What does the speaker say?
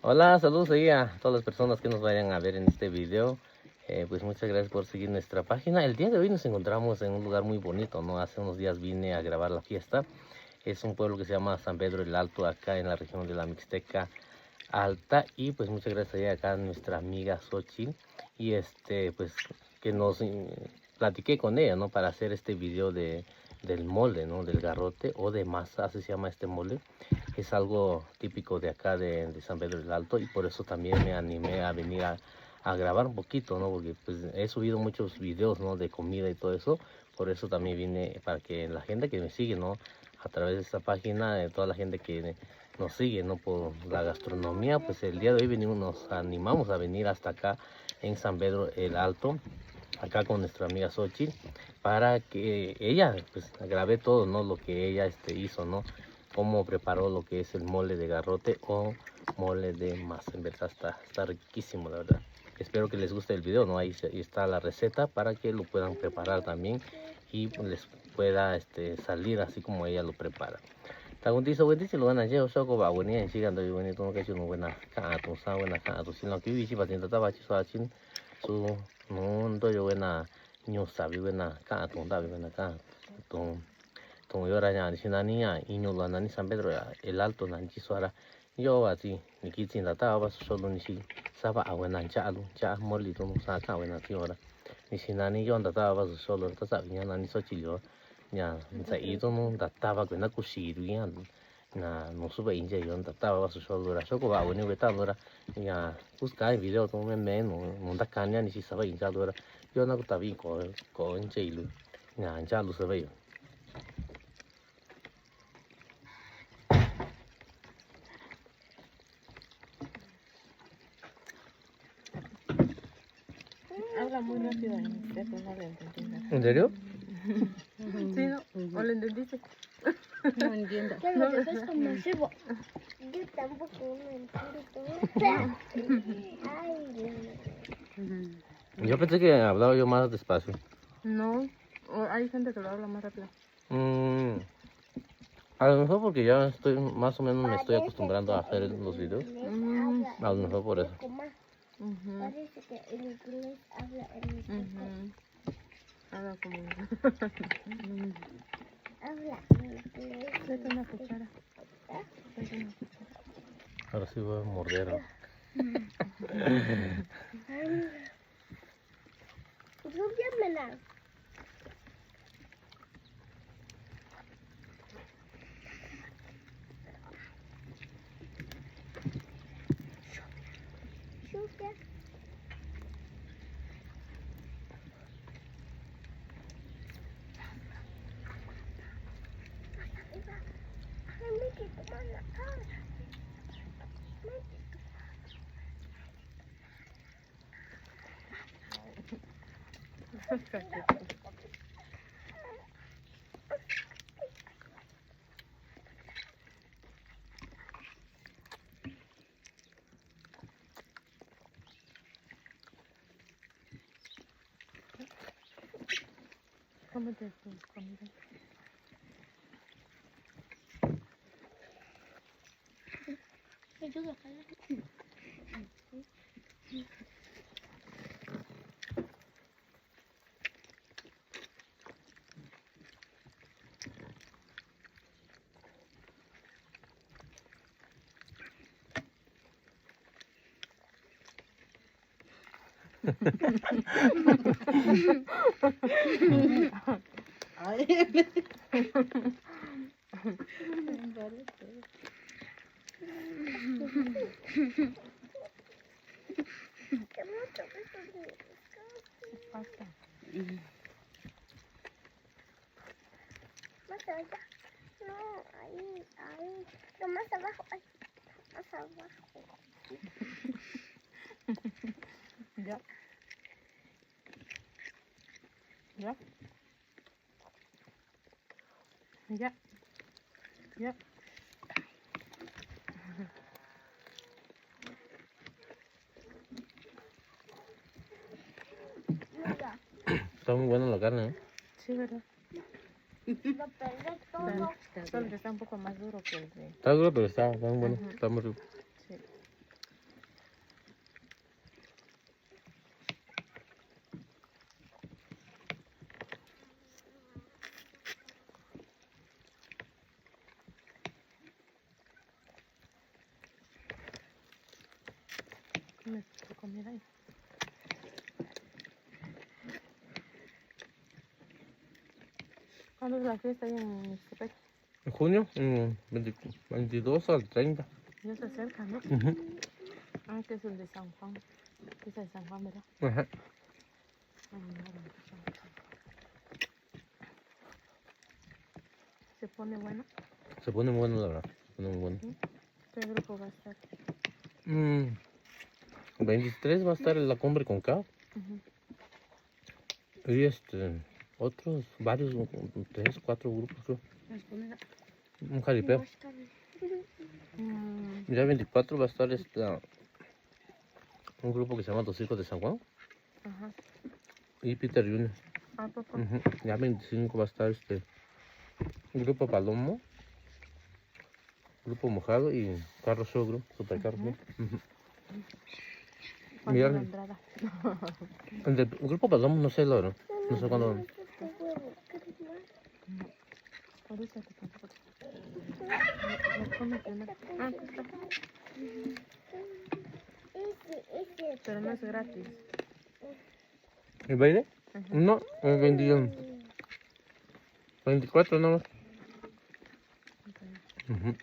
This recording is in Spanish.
Hola, saludos ahí a todas las personas que nos vayan a ver en este video. Pues muchas gracias por seguir nuestra página. El día de hoy nos encontramos en un lugar muy bonito, ¿no? Hace unos días vine a grabar la fiesta. Es un pueblo que se llama San Pedro el Alto, acá en la región de la Mixteca Alta. Y pues muchas gracias ahí acá a nuestra amiga Xochitl. Y pues que nos platiqué con ella, ¿no? Para hacer este video del molde, ¿no? Del garrote o de masa, así se llama este molde. Es algo típico de acá de San Pedro del Alto y por eso también me animé a venir a grabar un poquito, ¿no? Porque pues he subido muchos videos, ¿no? De comida y todo eso. Por eso también vine para que la gente que me sigue, ¿no? A través de esta página, de toda la gente que nos sigue, ¿no? Por la gastronomía, pues el día de hoy venimos, nos animamos a venir hasta acá en San Pedro el Alto, acá con nuestra amiga Xochitl, para que ella, pues, grabe todo, ¿no? Lo que ella hizo, ¿no? Cómo preparó lo que es el mole de garrote o mole de masa. En verdad está riquísimo, la verdad. Espero que les guste el video, ¿no? Ahí está la receta para que lo puedan preparar también y les pueda salir así como ella lo prepara. Taguntiso wendici lo wana jeo soko ba weni en sigan do weni to ka chunu wena ka to sa wena ka to sin lo ki wi chi ba tin ta ba chi so chin su no do yo wena nyo sa bi wena ka to da bi wena ka to to yo ra nya ni sin ani ya y no la ni San Pedro el Alto nan chi so ara yo así ni ki tin ta ba so lo ni si sa ba a wena cha mo li to sa ka wena ti ora ni sin ani yo nda ta ba so lo ta sa nya na ni so chi yo nhà dạy cho nó đặt ta vào cái nó cũng xì rồi nha là nó số bệnh gì vậy đặt ta vào số số rồi số của bạn nếu người ta rồi nhà cứ cái video trong mấy mấy nó đặt cái này thì sao vậy ra rồi do nó cũng tại vì có anh chị luôn nhà anh cha luôn sao vậy Habla muy rápido en inglés, no le entendí. ¿En serio? Sí, ¿no? ¿O le entendiste? No entiendo. Que lo dejes como chivo. Yo tampoco me entiendo. Ay, Yo pensé que hablaba yo más despacio. No, hay gente que lo habla más rápido. A lo mejor porque ya estoy más o menos me estoy acostumbrando a hacer los videos. A lo mejor por eso. parece que el inglés habla en inglés. Habla como... Habla en inglés. Tráete una cuchara. Tráete una cuchara. Ahora sí voy a morder. Súbiamela. Súbia. Ay, me quito más la cara. Cómete tu comida. Ayuda, Ay. Pasta. más allá. No, ahí. No, más abajo. Ay, más abajo. Ya. Ya. Ya. Ya. Mira, Está muy buena la carne, ¿eh? Sí, ¿verdad? lo perdí todo. Solo que está un poco más duro que el de... Está duro, pero está muy bueno. Ujú. Está muy rico. Sí. Me tocó comida ahí. ¿Cuándo es la fiesta ahí en Ixtepec? En junio, 22 al 30. Ya se acerca, ¿no? Ujú. Ah, que es el de San Juan. Esa de San Juan, ¿verdad? Ajá. Ah, no, no, San Juan. Se pone bueno. Se pone bueno, la verdad. Se pone muy bueno. ¿Qué grupo va a estar? 23 va a estar en la cumbre con K. Ujú. Y otros, varios, 3, 4 grupos, creo. Un jaripeo. Ya 24 va a estar un grupo que se llama Los Hijos de San Juan Ajá. y Peter Junior. ¿A poco? Ya 25 va a estar Grupo Palomo, Grupo Mojado y Carro Sogro, Supercarro. ¿Cuánto Mira, es la entrada? el del Grupo Palomo no sé la hora, no sé cuándo. Ahorita te tampoco. Me come primero. Ah, aquí está. Pero no es gratis. ¿El baile? Ajá. No, el 24 no más. Ok.